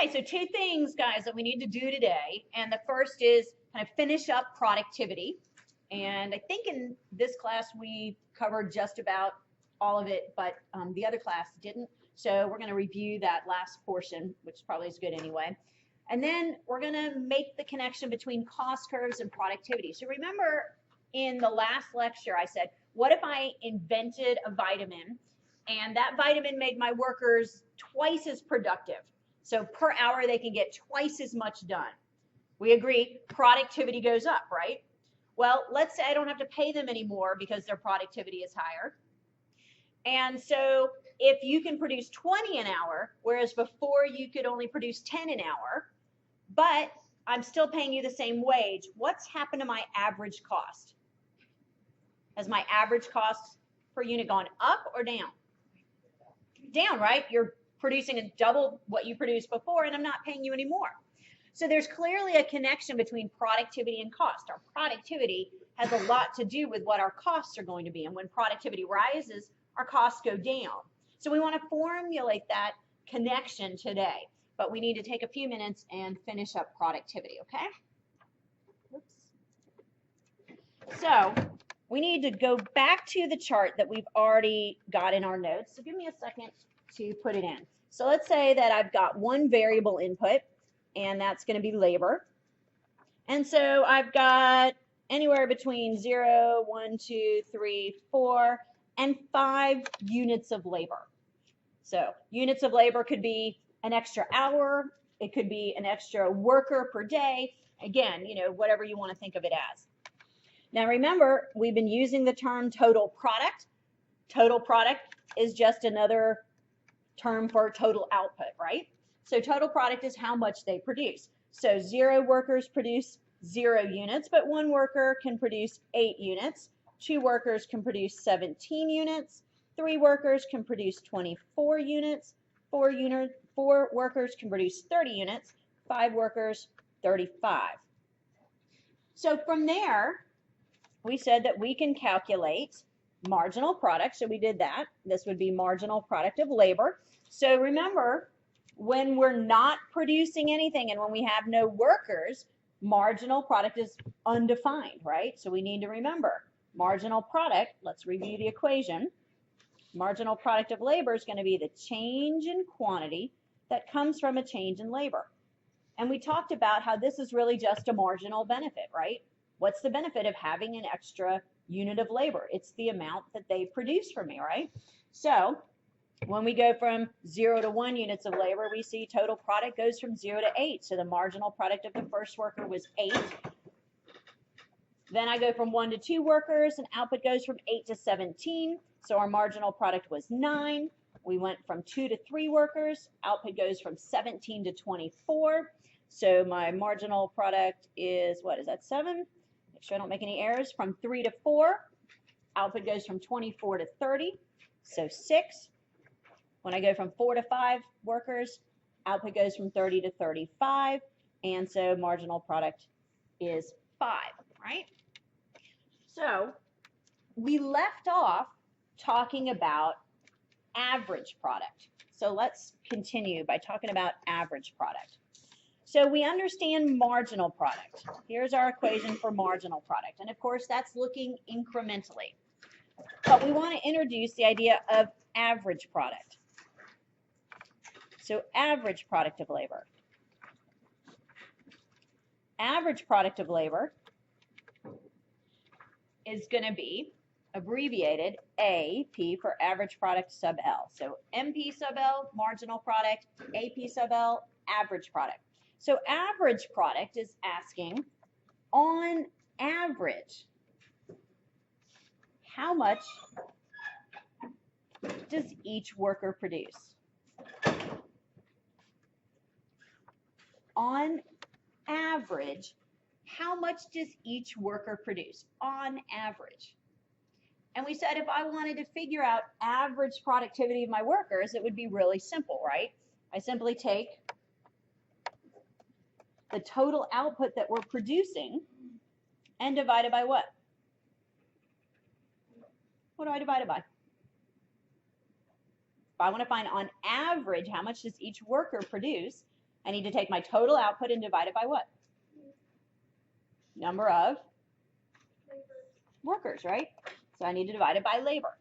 Okay, so two things, guys, that we need to do today. And the first is kind of finish up productivity. And I think in this class we covered just about all of it, but the other class didn't. So we're going to review that last portion, which probably is good anyway. And then we're going to make the connection between cost curves and productivity. So remember in the last lecture I said, what if I invented a vitamin and that vitamin made my workers twice as productive? So per hour they can get twice as much done. We agree productivity goes up, right? Well, let's say I don't have to pay them anymore because their productivity is higher. And so if you can produce 20 an hour, whereas before you could only produce 10 an hour, but I'm still paying you the same wage, what's happened to my average cost? Has my average cost per unit gone up or down? Down, right? You're producing a double what you produced before, and I'm not paying you anymore. So there's clearly a connection between productivity and cost. Our productivity has a lot to do with what our costs are going to be. And when productivity rises, our costs go down. So we want to formulate that connection today. But we need to take a few minutes and finish up productivity, okay? Oops. So we need to go back to the chart that we've already got in our notes. So give me a second to put it in. So let's say that I've got one variable input, and that's going to be labor. And so I've got anywhere between 0, 1, 2, 3, 4, and 5 units of labor. So units of labor could be an extra hour. It could be an extra worker per day. Again, you know, whatever you want to think of it as. Now remember, we've been using the term total product. Total product is just another term for total output, right? So total product is how much they produce. So 0 workers produce 0 units, but 1 worker can produce 8 units. 2 workers can produce 17 units. 3 workers can produce 24 units. 4 workers can produce 30 units. 5 workers, 35. So from there, we said that we can calculate marginal product. So we did that. This would be marginal product of labor. So remember, when we're not producing anything and when we have no workers, marginal product is undefined, right? So we need to remember marginal product. Let's review the equation. Marginal product of labor is going to be the change in quantity that comes from a change in labor. And we talked about how this is really just a marginal benefit, right? What's the benefit of having an extra unit of labor? It's the amount that they produce for me, right? So when we go from 0 to 1 units of labor, we see total product goes from 0 to 8. So the marginal product of the first worker was 8. Then I go from 1 to 2 workers, and output goes from 8 to 17. So our marginal product was 9. We went from 2 to 3 workers. Output goes from 17 to 24. So my marginal product is, what is that, 7? Make sure I don't make any errors. From 3 to 4, output goes from 24 to 30. So 6. When I go from 4 to 5 workers, output goes from 30 to 35. And so marginal product is 5, right? So we left off talking about average product. So let's continue by talking about average product. So we understand marginal product. Here's our equation for marginal product. And of course, that's looking incrementally. But we want to introduce the idea of average product. So average product of labor. Average product of labor is going to be abbreviated AP for average product sub L. So MP sub L, marginal product, AP sub L, average product. So average product is asking, on average, how much does each worker produce? On average, how much does each worker produce? On average. And we said if I wanted to figure out average productivity of my workers, it would be really simple, right? I simply take the total output that we're producing and divide it by what? What do I divide it by? If I want to find on average how much does each worker produce, I need to take my total output and divide it by what? Number of workers, right? So I need to divide it by labor.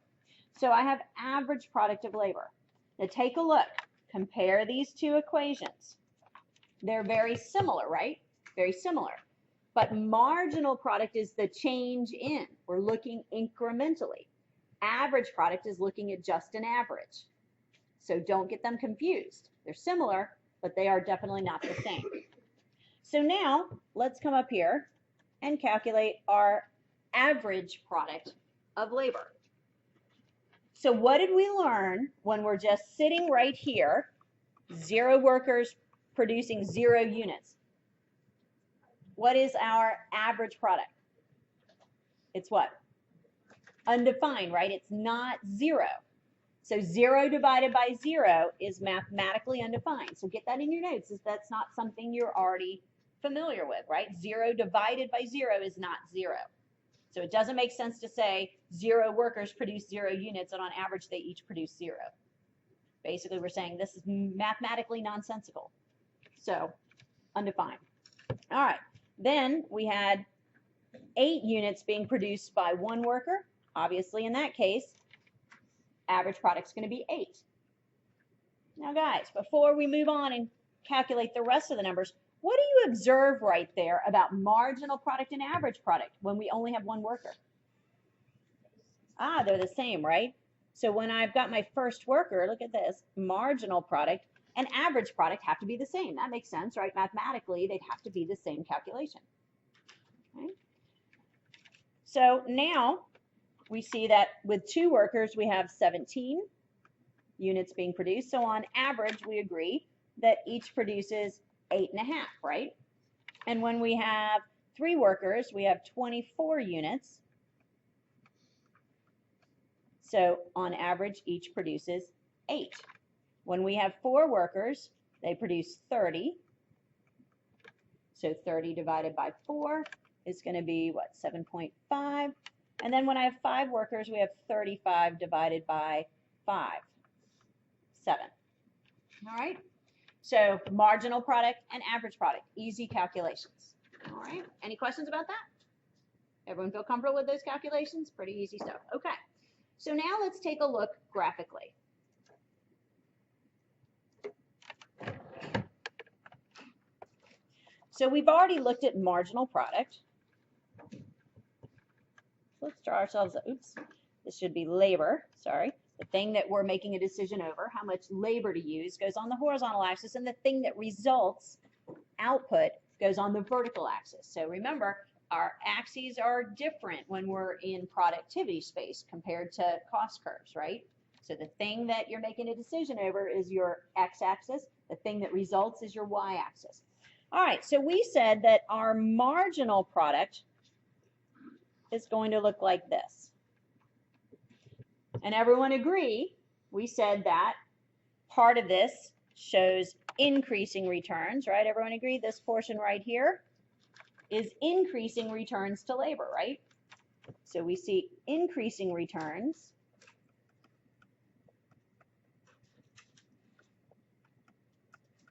So I have average product of labor. Now take a look. Compare these two equations. They're very similar, right? Very similar. But marginal product is the change in. We're looking incrementally. Average product is looking at just an average. So don't get them confused. They're similar, but they are definitely not the same. So now let's come up here and calculate our average product of labor. So what did we learn when we're just sitting right here, 0 workers producing 0 units? What is our average product? It's what? Undefined, right? It's not 0. So 0 divided by 0 is mathematically undefined. So get that in your notes, if that's not something you're already familiar with, right? 0 divided by 0 is not 0. So it doesn't make sense to say 0 workers produce 0 units, and on average they each produce 0. Basically, we're saying this is mathematically nonsensical. So undefined. All right. Then we had 8 units being produced by 1 worker. Obviously, in that case, average product's going to be 8. Now, guys, before we move on and calculate the rest of the numbers, what do you observe right there about marginal product and average product when we only have 1 worker? Ah, they're the same, right? So when I've got my first worker, look at this, marginal product and average product have to be the same. That makes sense, right? Mathematically, they'd have to be the same calculation. Okay. So now we see that with 2 workers, we have 17 units being produced. So on average, we agree that each produces 8.5, right? And when we have 3 workers, we have 24 units. So on average, each produces 8. When we have 4 workers, they produce 30. So 30 divided by 4 is going to be, what, 7.5. And then when I have 5 workers, we have 35 divided by 5, 7. All right? So marginal product and average product, easy calculations. All right? Any questions about that? Everyone feel comfortable with those calculations? Pretty easy stuff. Okay. So now let's take a look graphically. So we've already looked at marginal product. Let's draw ourselves, oops, this should be labor, sorry. The thing that we're making a decision over, how much labor to use, goes on the horizontal axis, and the thing that results, output, goes on the vertical axis. So remember, our axes are different when we're in productivity space compared to cost curves, right? So the thing that you're making a decision over is your x-axis. The thing that results is your y-axis. All right, so we said that our marginal product is going to look like this. And everyone agree, we said that part of this shows increasing returns, right? Everyone agree this portion right here is increasing returns to labor, right? So we see increasing returns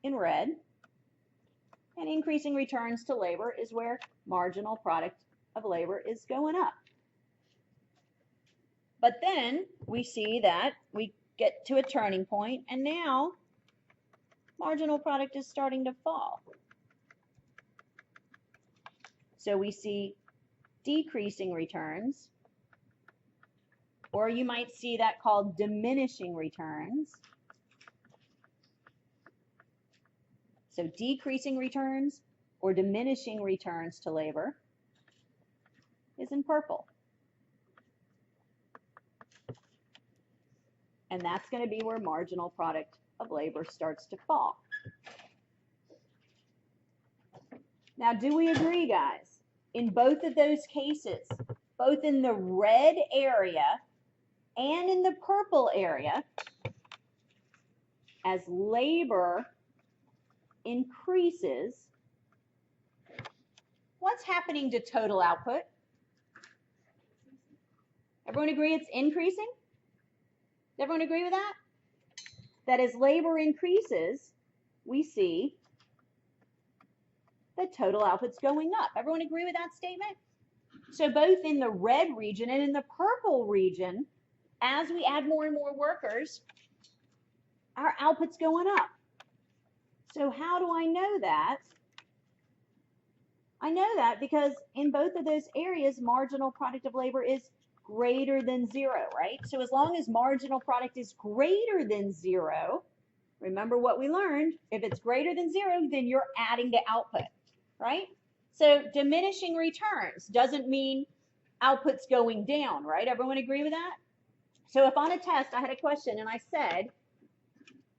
in red, and increasing returns to labor is where marginal product of labor is going up. But then we see that we get to a turning point, and now marginal product is starting to fall. So we see decreasing returns, or you might see that called diminishing returns. So decreasing returns or diminishing returns to labor is in purple. And that's going to be where marginal product of labor starts to fall. Now, do we agree, guys? In both of those cases, both in the red area and in the purple area, as labor increases, what's happening to total output? Everyone agree it's increasing? Does everyone agree with that? That as labor increases, we see the total output's going up. Everyone agree with that statement? So both in the red region and in the purple region, as we add more and more workers, our output's going up. So how do I know that? I know that because in both of those areas, marginal product of labor is greater than 0, right? So as long as marginal product is greater than 0, remember what we learned, if it's greater than 0, then you're adding to output, right? So diminishing returns doesn't mean output's going down, right? Everyone agree with that? So if on a test I had a question and I said,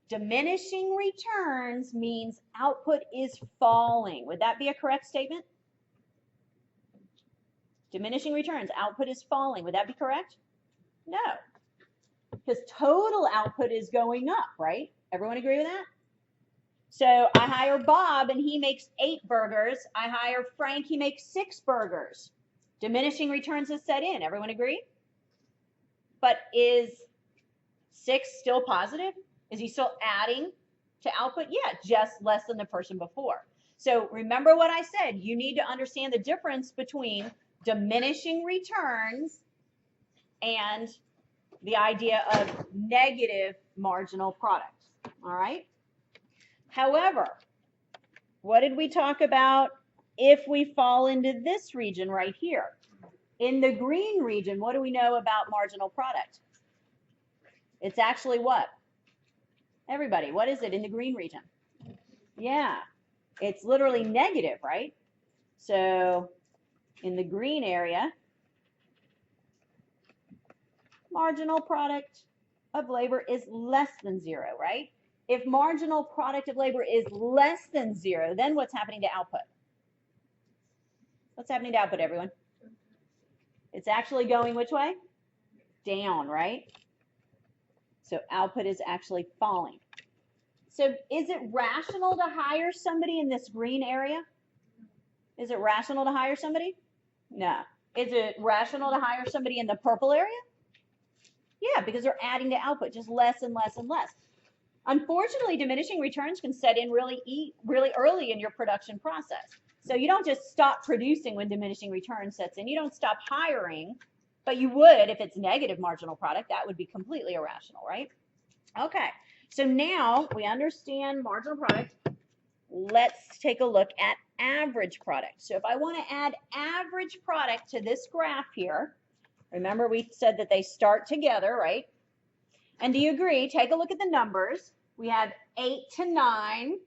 diminishing returns means output is falling. Would that be a correct statement? Diminishing returns, output is falling. Would that be correct? No, because total output is going up, right? Everyone agree with that? So I hire Bob and he makes 8 burgers. I hire Frank, he makes 6 burgers. Diminishing returns is set in. Everyone agree? But is 6 still positive? Is he still adding to output? Yeah, just less than the person before. So remember what I said. You need to understand the difference between diminishing returns and the idea of negative marginal product. All right? However, what did we talk about if we fall into this region right here? In the green region, what do we know about marginal product? It's actually what? Everybody, what is it in the green region? Yeah, it's literally negative, right? So in the green area, marginal product of labor is less than 0, right? If marginal product of labor is less than 0, then what's happening to output? What's happening to output, everyone? It's actually going which way? Down, right? So output is actually falling. So is it rational to hire somebody in this green area? Is it rational to hire somebody? No. Is it rational to hire somebody in the purple area? Yeah, because they're adding to output, just less and less and less. Unfortunately, diminishing returns can set in really early in your production process. So you don't just stop producing when diminishing return sets in. You don't stop hiring, but you would if it's negative marginal product. That would be completely irrational, right? Okay, so now we understand marginal product. Let's take a look at average product. So if I want to add average product to this graph here, remember we said that they start together, right? And do you agree? Take a look at the numbers. We have 8 to 9.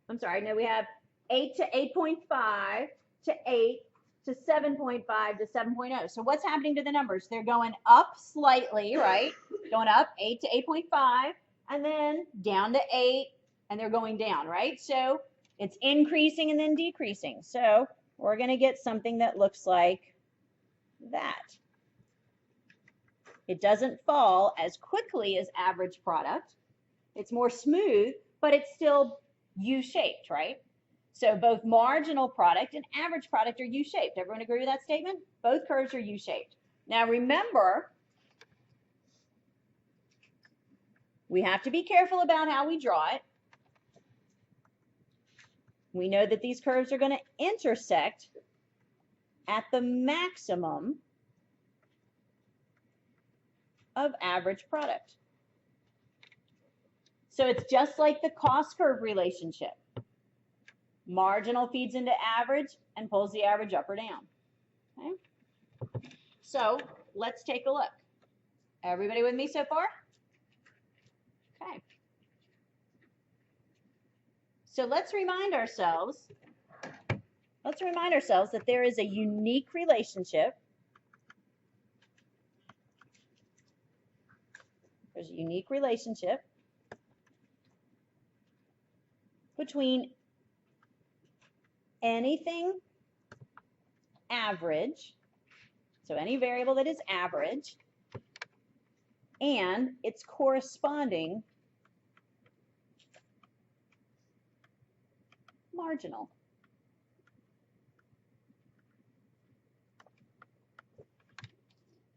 I'm sorry, no, we have 8 to 8.5 to 8 to 7.5 to 7.0. So what's happening to the numbers? They're going up slightly, right? Going up 8 to 8.5 and then down to 8 and they're going down, right? So it's increasing and then decreasing. So we're going to get something that looks like that. It doesn't fall as quickly as average product. It's more smooth, but it's still U-shaped, right? So both marginal product and average product are U-shaped. Everyone agree with that statement? Both curves are U-shaped. Now remember, we have to be careful about how we draw it. We know that these curves are going to intersect at the maximum of average product. So it's just like the cost curve relationship. Marginal feeds into average and pulls the average up or down. Okay? So let's take a look. Everybody with me so far? Okay. So let's remind ourselves that there is a unique relationship. There's a unique relationship between anything average, so any variable that is average, and its corresponding marginal.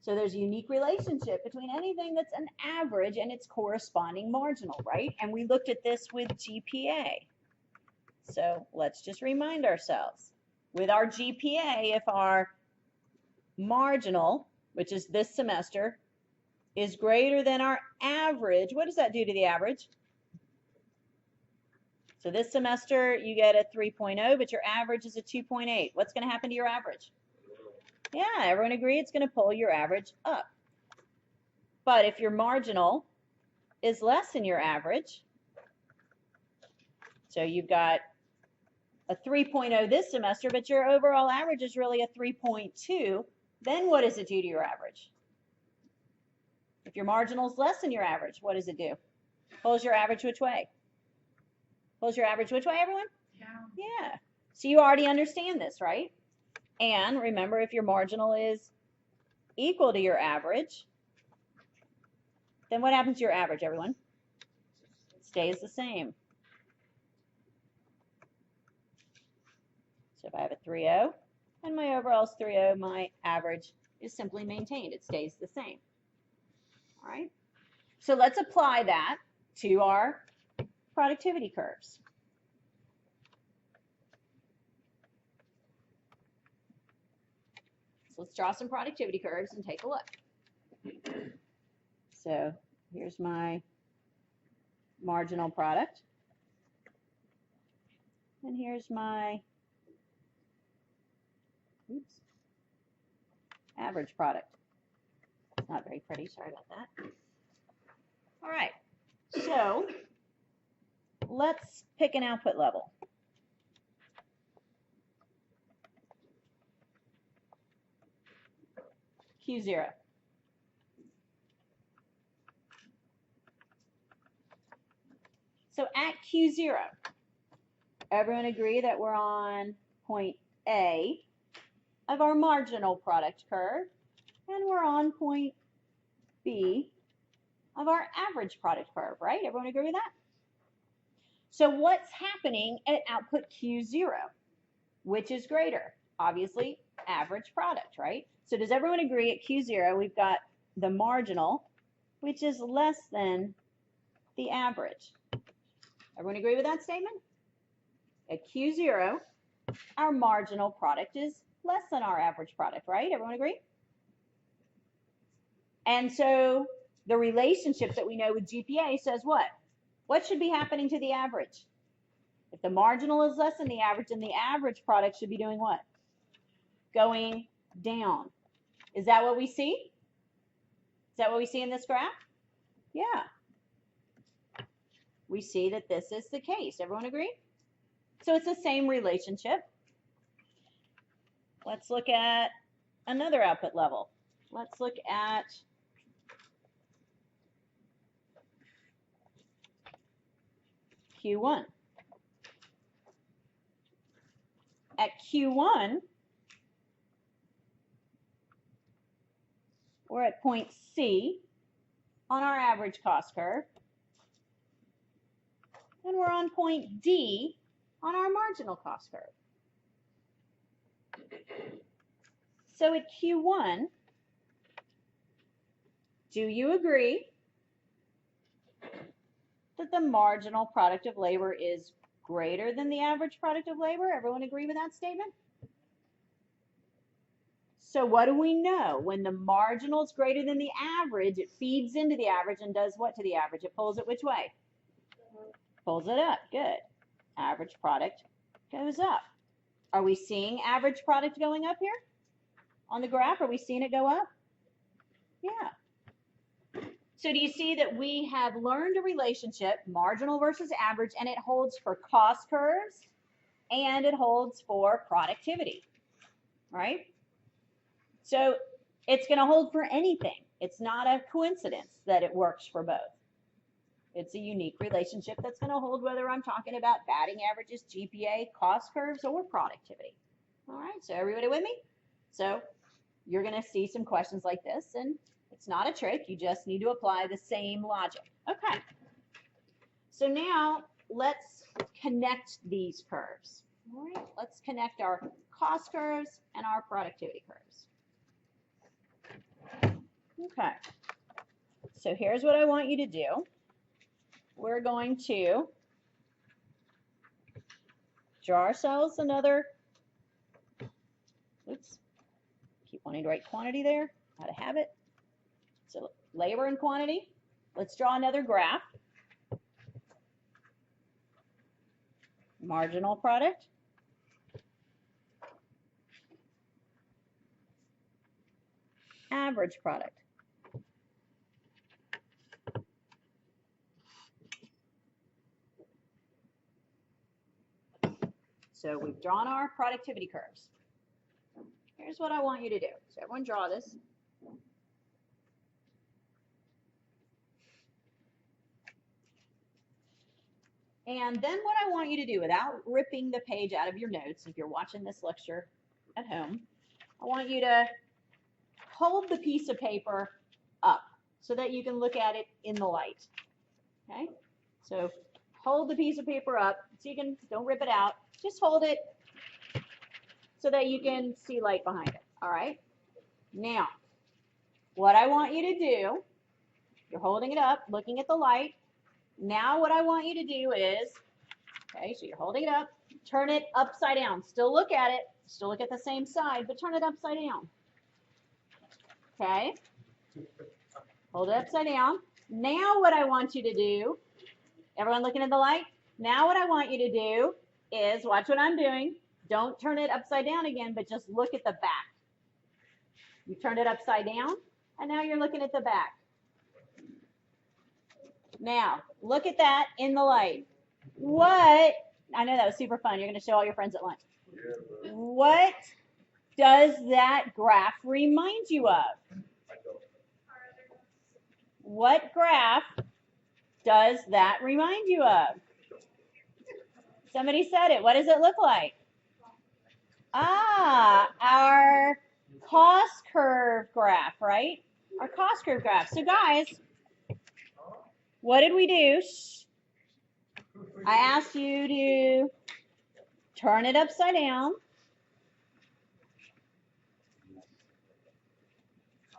So there's a unique relationship between anything that's an average and its corresponding marginal, right? And we looked at this with GPA. So let's just remind ourselves. With our GPA, if our marginal, which is this semester, is greater than our average, what does that do to the average? So this semester you get a 3.0, but your average is a 2.8. What's going to happen to your average? Yeah, everyone agree it's going to pull your average up. But if your marginal is less than your average, so you've got a 3.0 this semester, but your overall average is really a 3.2, then what does it do to your average? If your marginal is less than your average, what does it do? Pulls your average which way? Pulls your average which way, everyone? Yeah. So you already understand this, right? And remember, if your marginal is equal to your average, then what happens to your average, everyone? It stays the same. So if I have a 3.0 and my overall is 3.0, my average is simply maintained. It stays the same. All right. So let's apply that to our productivity curves. So let's draw some productivity curves and take a look. So here's my marginal product. And here's my average product. It's not very pretty, sorry about that. All right, so let's pick an output level. Q0. So at Q0, everyone agree that we're on point A of our marginal product curve, and we're on point B of our average product curve, right? Everyone agree with that? So what's happening at output Q0? Which is greater? Obviously, average product, right? So does everyone agree at Q0 we've got the marginal, which is less than the average? Everyone agree with that statement? At Q0, our marginal product is less than our average product, right? Everyone agree? And so the relationship that we know with GPA says what? What should be happening to the average? If the marginal is less than the average, then the average product should be doing what? Going down. Is that what we see? Is that what we see in this graph? Yeah. We see that this is the case. Everyone agree? So it's the same relationship. Let's look at another output level. Let's look at Q1. At Q1, we're at point C on our average cost curve, and we're on point D on our marginal cost curve. So at Q1, do you agree that the marginal product of labor is greater than the average product of labor? Everyone agree with that statement? So what do we know? When the marginal is greater than the average, it feeds into the average and does what to the average? It pulls it which way? Pulls it up. Good. Average product goes up. Are we seeing average product going up here? On the graph, are we seeing it go up? Yeah. So do you see that we have learned a relationship, marginal versus average, and it holds for cost curves and it holds for productivity, right? So it's going to hold for anything. It's not a coincidence that it works for both. It's a unique relationship that's going to hold whether I'm talking about batting averages, GPA, cost curves, or productivity. All right, so everybody with me? So you're going to see some questions like this, and it's not a trick. You just need to apply the same logic. Okay, so now let's connect these curves. All right, let's connect our cost curves and our productivity curves. Okay, so here's what I want you to do. We're going to draw ourselves another, oops, keep wanting to write quantity there, out of habit. So labor and quantity. Let's draw another graph. Marginal product. Average product. So we've drawn our productivity curves. Here's what I want you to do. So everyone draw this. And then what I want you to do, without ripping the page out of your notes, if you're watching this lecture at home, I want you to hold the piece of paper up so that you can look at it in the light. Okay? So hold the piece of paper up so you can, don't rip it out, just hold it so that you can see light behind it. All right? Now, what I want you to do, you're holding it up, looking at the light. Now what I want you to do is, okay, so you're holding it up, turn it upside down. Still look at it, still look at the same side, but turn it upside down. Okay? Hold it upside down. Now what I want you to do, everyone looking at the light? Now what I want you to do is, watch what I'm doing. Don't turn it upside down again, but just look at the back. You turned it upside down, and now you're looking at the back. Now, look at that in the light. What, I know that was super fun. You're going to show all your friends at lunch. What does that graph remind you of? What graph does that remind you of? Somebody said it. What does it look like? Ah, our cost curve graph, right? Our cost curve graph. So guys, what did we do? I asked you to turn it upside down.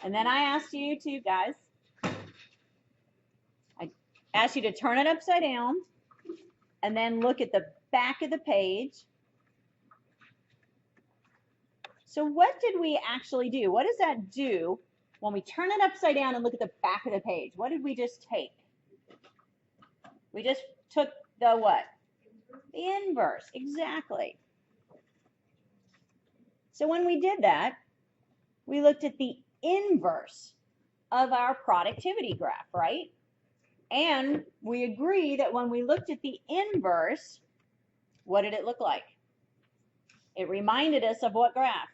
And then I asked you to, guys, I asked you to turn it upside down and then look at the back of the page. So what did we actually do? What does that do when we turn it upside down and look at the back of the page? What did we just take? We just took the what? The inverse, exactly. So when we did that, we looked at the inverse of our productivity graph, right? And we agree that when we looked at the inverse, what did it look like? It reminded us of what graph?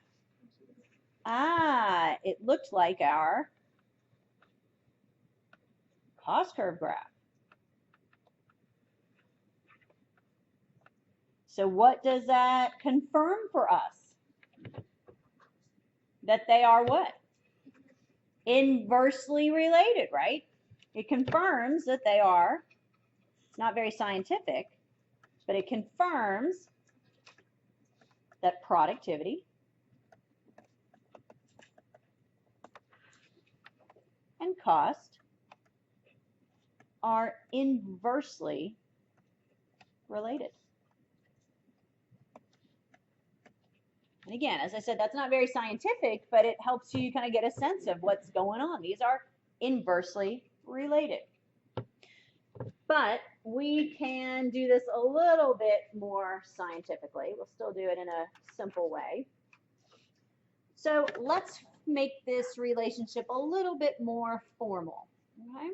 Ah, it looked like our cost curve graph. So what does that confirm for us? That they are what? Inversely related, right? It confirms that they are, it's not very scientific, but it confirms that productivity and cost are inversely related. And again, as I said, that's not very scientific, but it helps you kind of get a sense of what's going on. These are inversely related. But we can do this a little bit more scientifically. We'll still do it in a simple way. So let's make this relationship a little bit more formal. Okay?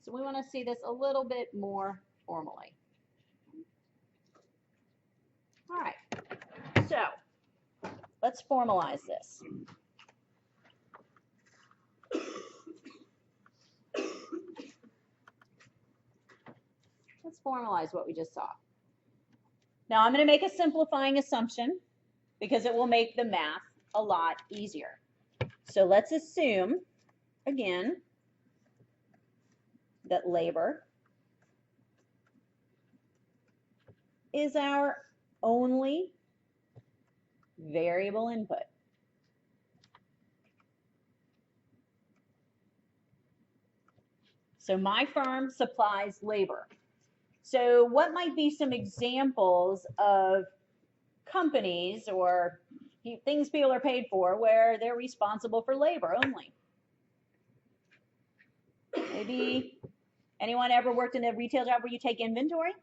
So we want to see this a little bit more formally. All right. So let's formalize this. Let's formalize what we just saw. Now I'm going to make a simplifying assumption because it will make the math a lot easier. So let's assume, again, that labor is our only variable input. So my firm supplies labor. So what might be some examples of companies or things people are paid for where they're responsible for labor only. Maybe anyone ever worked in a retail job where you take inventory?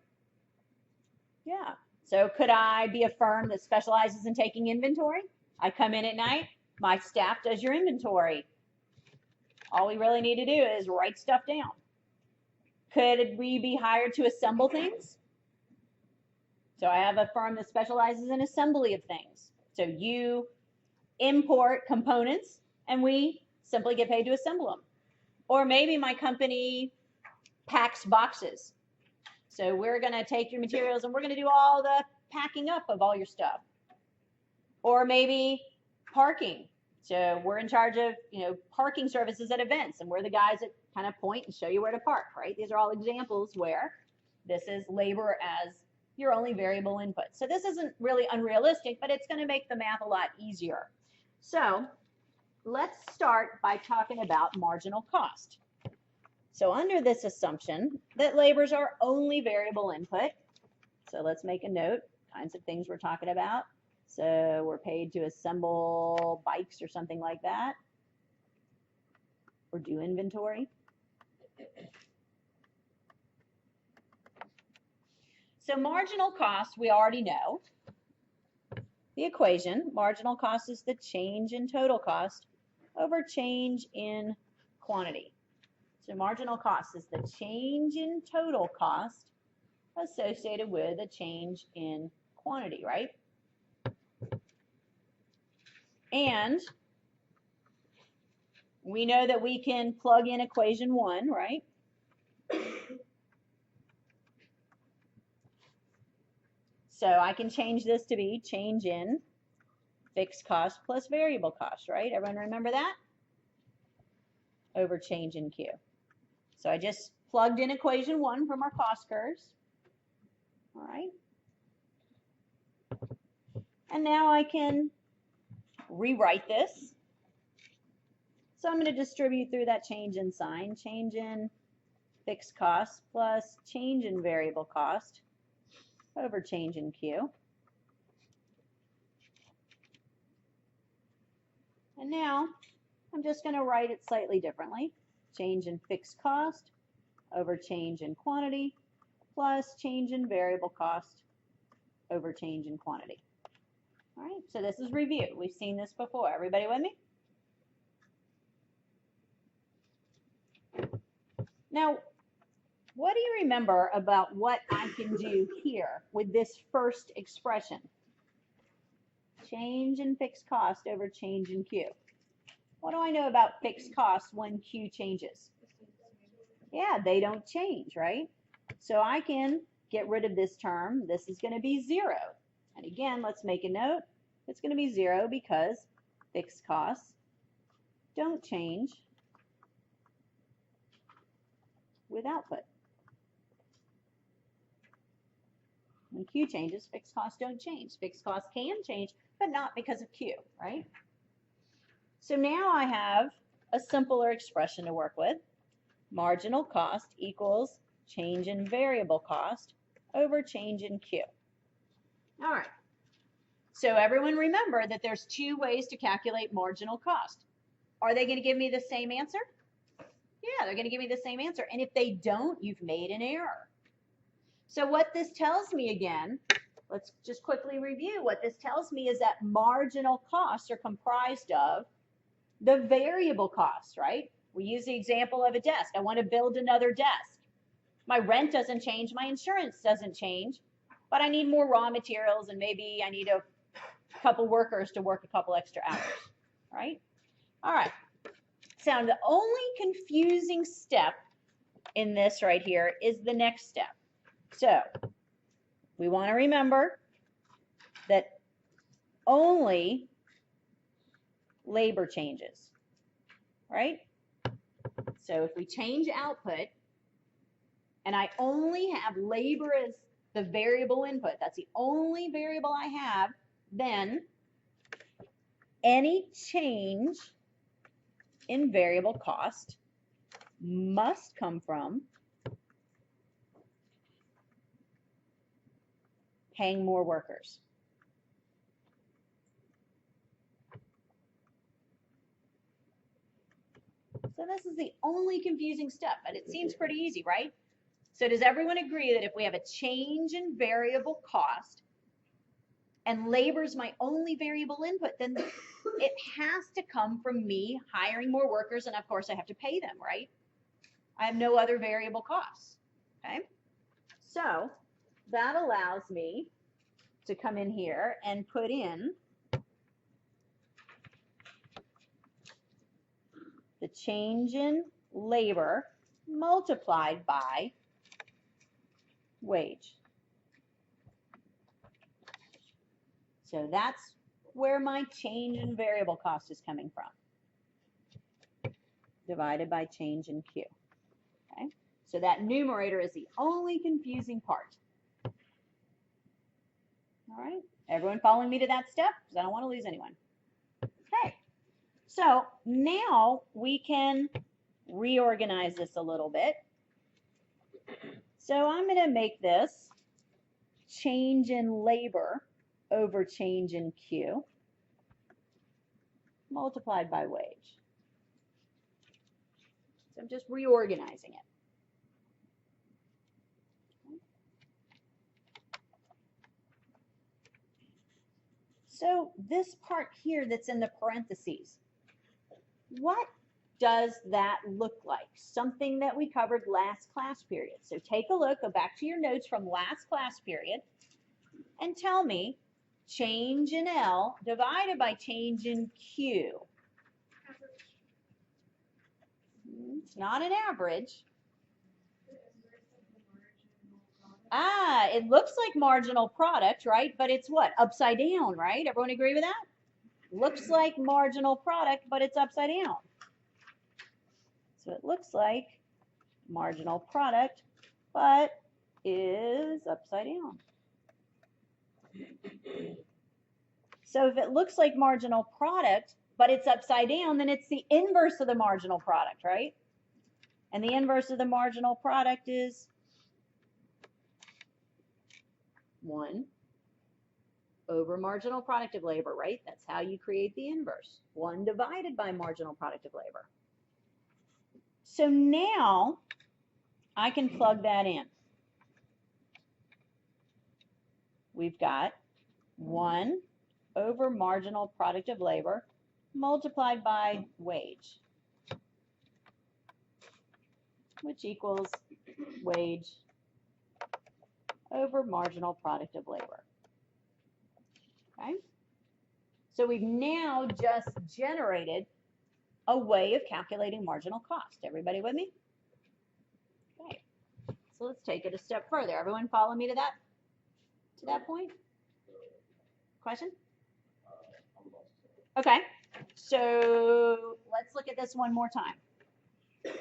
Yeah. So could I be a firm that specializes in taking inventory? I come in at night, my staff does your inventory. All we really need to do is write stuff down. Could we be hired to assemble things? So I have a firm that specializes in assembly of things. So you import components and we simply get paid to assemble them. Or maybe my company packs boxes. So we're going to take your materials and we're going to do all the packing up of all your stuff. Or maybe parking. So we're in charge of, parking services at events, and we're the guys that kind of point and show you where to park, right? These are all examples where this is labor as your only variable input. So this isn't really unrealistic, but it's going to make the math a lot easier. So let's start by talking about marginal cost. So under this assumption that labor is our only variable input, so let's make a note, kinds of things we're talking about. So we're paid to assemble bikes or something like that, or do inventory. So marginal cost, we already know. The equation, marginal cost is the change in total cost over change in quantity. So marginal cost is the change in total cost associated with a change in quantity, right? And we know that we can plug in equation 1, right? So I can change this to be change in fixed cost plus variable cost, right? Everyone remember that? Over change in Q. So I just plugged in equation 1 from our cost curves. All right. And now I can rewrite this. So I'm going to distribute through that change in sign, change in fixed cost plus change in variable cost over change in Q. And now I'm just going to write it slightly differently. Change in fixed cost over change in quantity plus change in variable cost over change in quantity. All right, so this is review. We've seen this before. Everybody with me? Now, what do you remember about what I can do here with this first expression? Change in fixed cost over change in Q. What do I know about fixed costs when Q changes? Yeah, they don't change, right? So I can get rid of this term. This is going to be 0. And again, let's make a note. It's going to be 0 because fixed costs don't change with output. When Q changes, fixed costs don't change. Fixed costs can change, but not because of Q, right? So now I have a simpler expression to work with. Marginal cost equals change in variable cost over change in Q. All right. So everyone remember that there's 2 ways to calculate marginal cost. Are they going to give me the same answer? Yeah, they're going to give me the same answer. And if they don't, you've made an error. So what this tells me again, let's just quickly review. What this tells me is that marginal costs are comprised of the variable costs, right? We use the example of a desk. I want to build another desk. My rent doesn't change, my insurance doesn't change, but I need more raw materials and maybe I need a couple workers to work a couple extra hours, right? All right. So the only confusing step in this right here is the next step. So we want to remember that only labor changes, right? So if we change output and I only have labor as the variable input, that's the only variable I have, then any change in variable cost must come from paying more workers. So this is the only confusing step, but it seems pretty easy, right? So does everyone agree that if we have a change in variable cost and labor is my only variable input, then it has to come from me hiring more workers, and of course I have to pay them, right? I have no other variable costs, okay? So that allows me to come in here and put in the change in labor multiplied by wage. So that's where my change in variable cost is coming from, divided by change in Q. Okay? So that numerator is the only confusing part. All right, everyone following me to that step? Because I don't want to lose anyone. Okay, so now we can reorganize this a little bit. So I'm going to make this change in labor over change in Q multiplied by wage. So I'm just reorganizing it. So this part here that's in the parentheses, what does that look like? Something that we covered last class period. So take a look, go back to your notes from last class period, and tell me change in L divided by change in Q. It's not an average. Ah, it looks like marginal product, right? But it's what? Upside down, right? Everyone agree with that? Looks like marginal product, but it's upside down. So it looks like marginal product, but is upside down. So if it looks like marginal product, but it's upside down, then it's the inverse of the marginal product, right? And the inverse of the marginal product is 1 over marginal product of labor, right? That's how you create the inverse. 1 divided by marginal product of labor. So now I can plug that in. We've got 1 over marginal product of labor multiplied by wage, which equals wage over marginal product of labor. Okay? So we've now just generated a way of calculating marginal cost. Everybody with me? Okay. So let's take it a step further. Everyone follow me to that point? Question? Okay. So let's look at this one more time.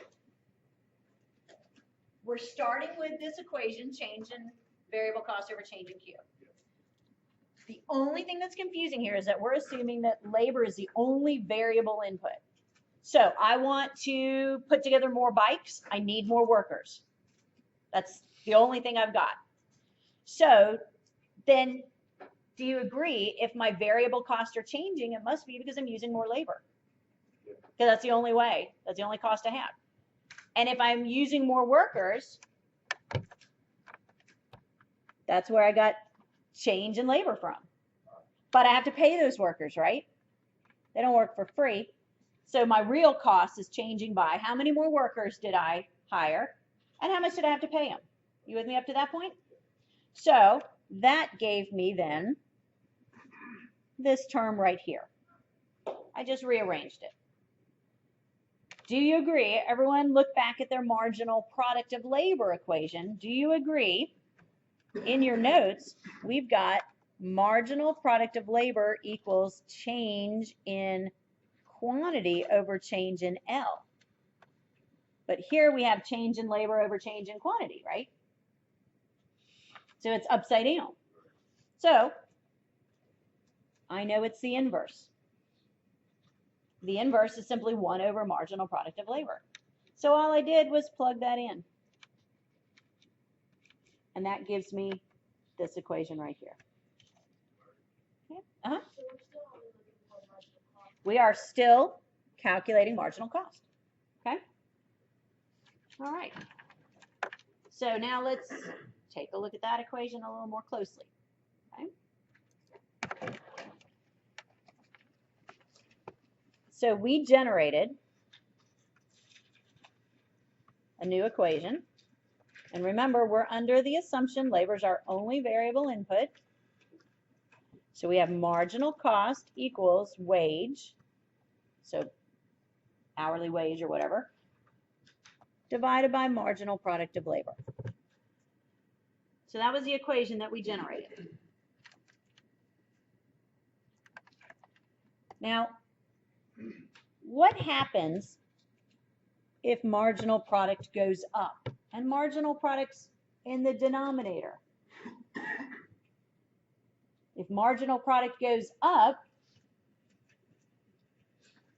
We're starting with this equation, change in variable cost over change in Q. The only thing that's confusing here is that we're assuming that labor is the only variable input. So I want to put together more bikes. I need more workers. That's the only thing I've got. So then, do you agree if my variable costs are changing, it must be because I'm using more labor? Because that's the only way. That's the only cost I have. And if I'm using more workers, that's where I got change in labor from. But I have to pay those workers, right? They don't work for free. So my real cost is changing by how many more workers did I hire and how much did I have to pay them? You with me up to that point? So that gave me then this term right here. I just rearranged it. Do you agree? Everyone look back at their marginal product of labor equation. Do you agree? In your notes, we've got marginal product of labor equals change in quantity over change in L. But here we have change in labor over change in quantity, right? So it's upside down. So I know it's the inverse. The inverse is simply 1 over marginal product of labor. So all I did was plug that in. And that gives me this equation right here. Okay. We are still calculating marginal cost. Okay? All right. So now let's take a look at that equation a little more closely. Okay? So we generated a new equation. And remember, we're under the assumption labor is our only variable input. So we have marginal cost equals wage, so hourly wage or whatever, divided by marginal product of labor. So that was the equation that we generated. Now, what happens if marginal product goes up? And marginal product's in the denominator. If marginal product goes up,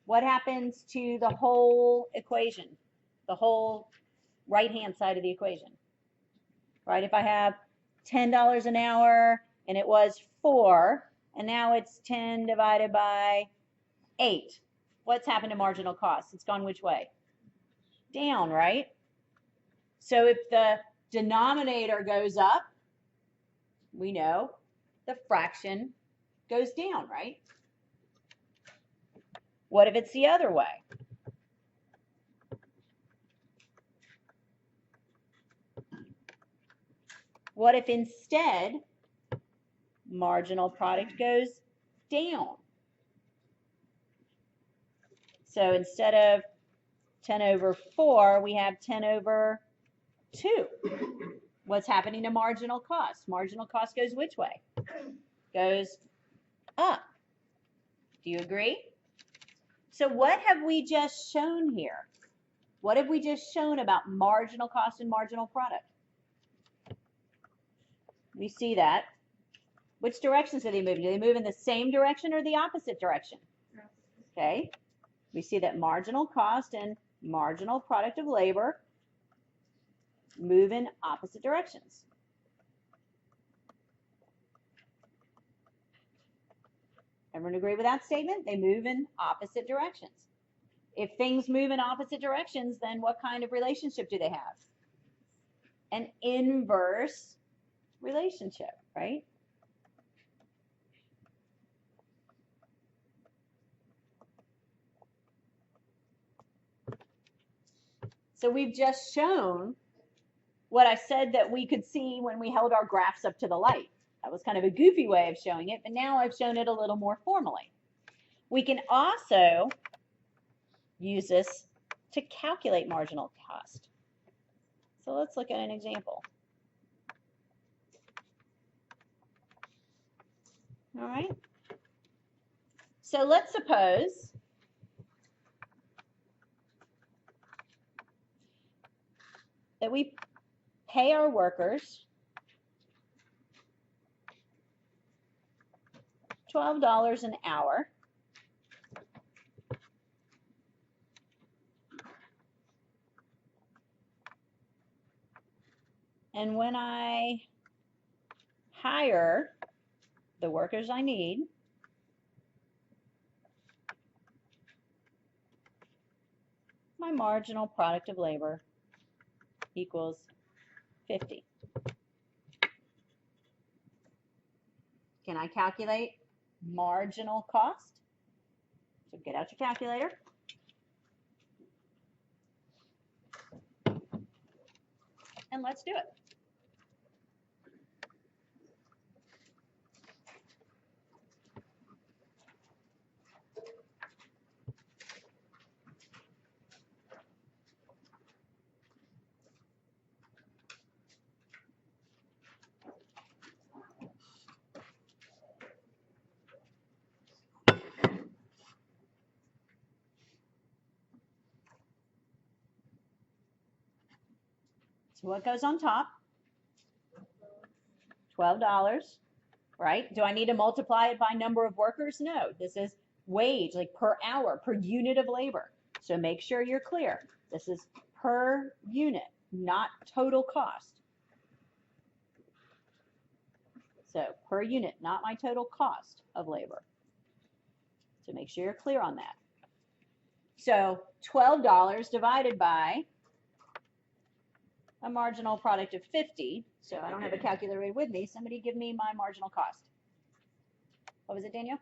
what happens to the whole equation, the whole right-hand side of the equation? Right? If I have $10 an hour and it was 4, and now it's 10 divided by 8, what's happened to marginal cost? It's gone which way? Down, right? So if the denominator goes up, we know the fraction goes down, right? What if it's the other way? What if instead marginal product goes down? So instead of 10 over 4, we have 10 over 2. What's happening to marginal cost? Marginal cost goes which way? Goes up. Do you agree? So what have we just shown here? What have we just shown about marginal cost and marginal product? We see that. Which directions do they move? Do they move in the same direction or the opposite direction? Okay. We see that marginal cost and marginal product of labor move in opposite directions. Everyone agree with that statement? They move in opposite directions. If things move in opposite directions, then what kind of relationship do they have? An inverse relationship, right? So we've just shown what I said that we could see when we held our graphs up to the light. That was kind of a goofy way of showing it, but now I've shown it a little more formally. We can also use this to calculate marginal cost. So let's look at an example. All right. So let's suppose that we pay our workers $12 an hour. And when I hire the workers I need, my marginal product of labor equals 50. Can I calculate marginal cost? So get out your calculator. And let's do it. So what goes on top? $12, right? Do I need to multiply it by number of workers? No, this is wage, like per hour, per unit of labor. So make sure you're clear. This is per unit, not total cost. So per unit, not my total cost of labor. So make sure you're clear on that. So $12 divided by a marginal product of 50. So I don't have a calculator with me. Somebody give me my marginal cost. What was it, Daniel?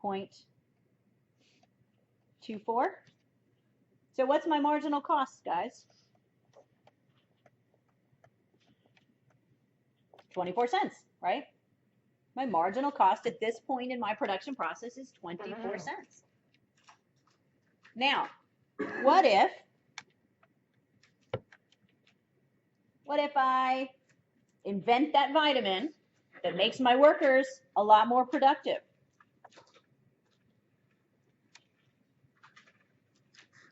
0.24. So what's my marginal cost, guys? 24 cents, right? My marginal cost at this point in my production process is 24 cents. Now, what if I invent that vitamin that makes my workers a lot more productive?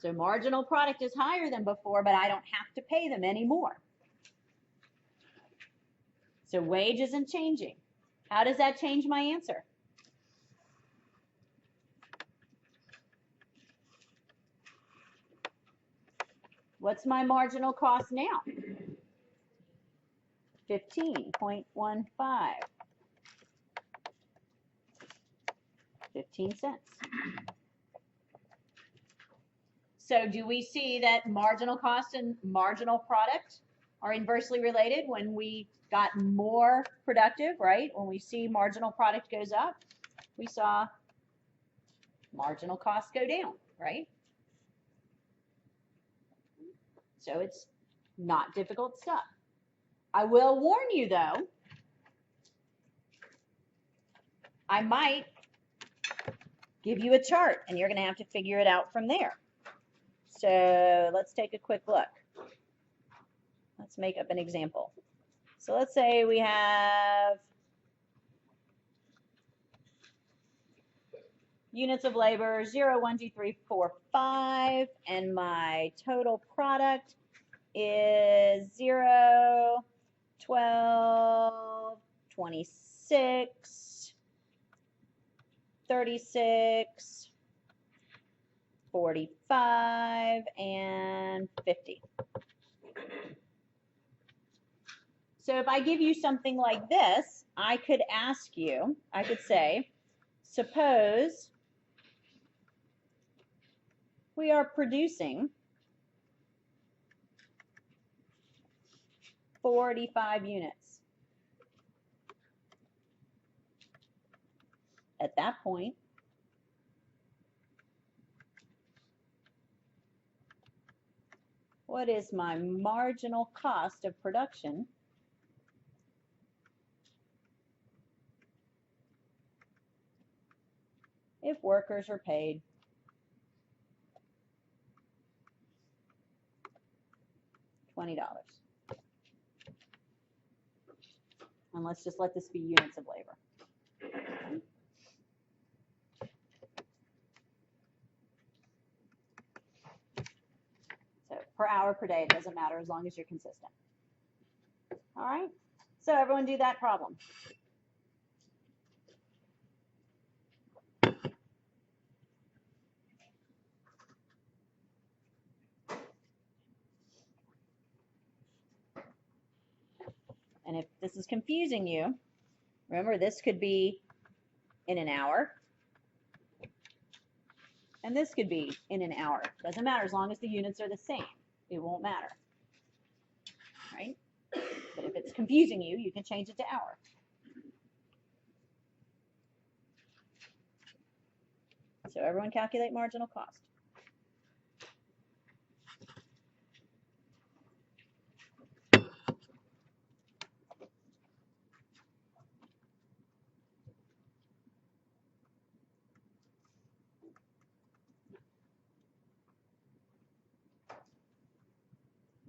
So marginal product is higher than before, but I don't have to pay them anymore. So wage isn't changing. How does that change my answer? What's my marginal cost now? 15.15. 15 cents. So do we see that marginal cost and marginal product are inversely related when we got more productive, right? When we see marginal product goes up, we saw marginal cost go down, right? So it's not difficult stuff. I will warn you though, I might give you a chart and you're going to have to figure it out from there. So let's take a quick look. Let's make up an example. So let's say we have units of labor 0, 1, 2, 3, 4, 5, and my total product is 0, 12, 26, 36, 45, and 50. So if I give you something like this, I could ask you, I could say, suppose we are producing 45 units. At that point, what is my marginal cost of production if workers are paid $20? And let's just let this be units of labor. So per hour, per day, it doesn't matter as long as you're consistent. All right? So everyone do that problem. And if this is confusing you, remember this could be in an hour. And this could be in an hour. Doesn't matter as long as the units are the same. It won't matter. Right? But if it's confusing you, you can change it to hour. So everyone calculate marginal cost.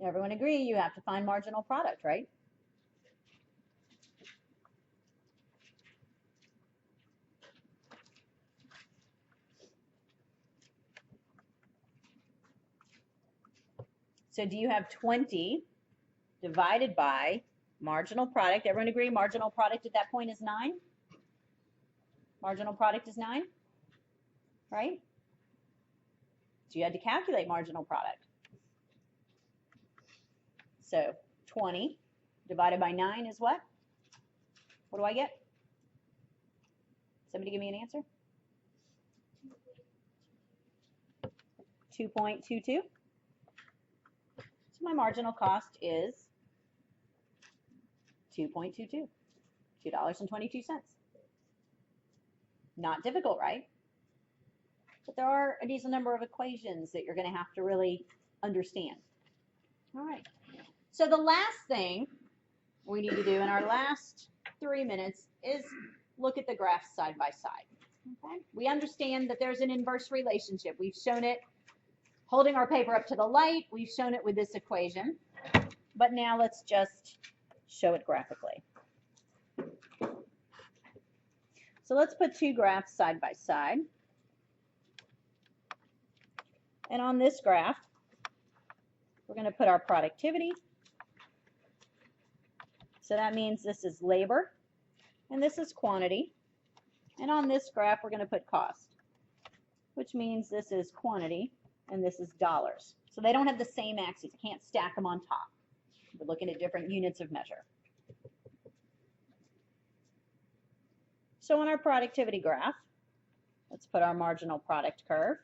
Everyone agree you have to find marginal product, right? So do you have 20 divided by marginal product? Everyone agree marginal product at that point is 9? Marginal product is 9, right? So you had to calculate marginal product. So 20 divided by 9 is what? What do I get? Somebody give me an answer. 2.22. So my marginal cost is $2.22, $2.22. Not difficult, right? But there are a decent number of equations that you're going to have to really understand. All right. So the last thing we need to do in our last 3 minutes is look at the graphs side by side. Okay? We understand that there's an inverse relationship. We've shown it holding our paper up to the light. We've shown it with this equation. But now let's just show it graphically. So let's put two graphs side by side. And on this graph, we're going to put our productivity. So that means this is labor, and this is quantity. And on this graph, we're going to put cost, which means this is quantity, and this is dollars. So they don't have the same axes. You can't stack them on top. We're looking at different units of measure. So on our productivity graph, let's put our marginal product curve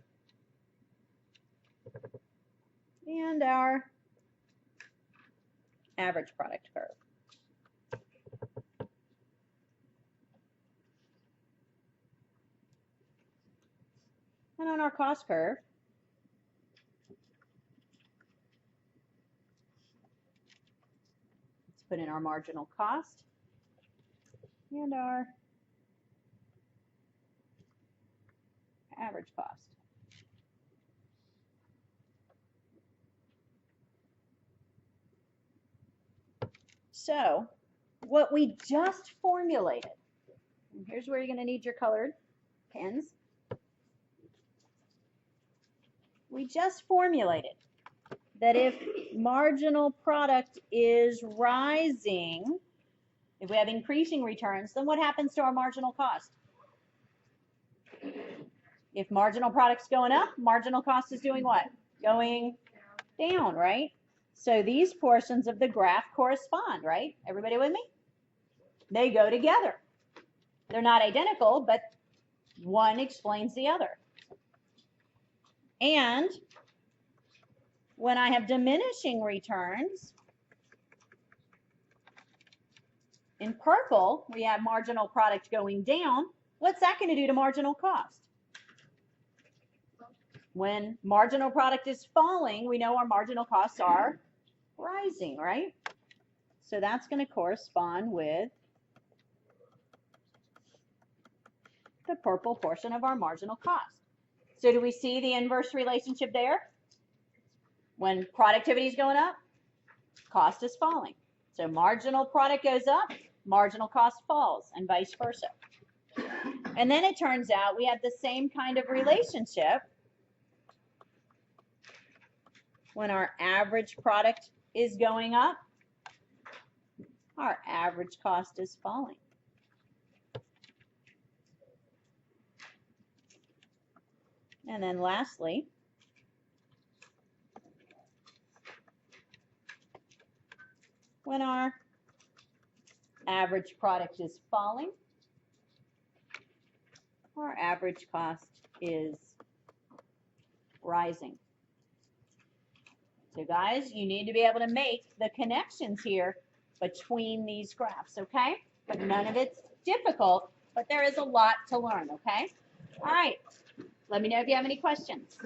and our average product curve. And on our cost curve, let's put in our marginal cost and our average cost. So what we just formulated, and here's where you're going to need your colored pens. We just formulated that if marginal product is rising, if we have increasing returns, then what happens to our marginal cost? If marginal product's going up, marginal cost is doing what? Going down, right? So these portions of the graph correspond, right? Everybody with me? They go together. They're not identical, but one explains the other. And when I have diminishing returns, in purple, we have marginal product going down. What's that going to do to marginal cost? When marginal product is falling, we know our marginal costs are rising, right? So that's going to correspond with the purple portion of our marginal cost. So do we see the inverse relationship there? When productivity is going up, cost is falling. So marginal product goes up, marginal cost falls, and vice versa. And then it turns out we have the same kind of relationship when our average product is going up, our average cost is falling. And then lastly, when our average product is falling, our average cost is rising. So guys, you need to be able to make the connections here between these graphs, okay? But none of it's difficult, but there is a lot to learn, okay? All right. Let me know if you have any questions.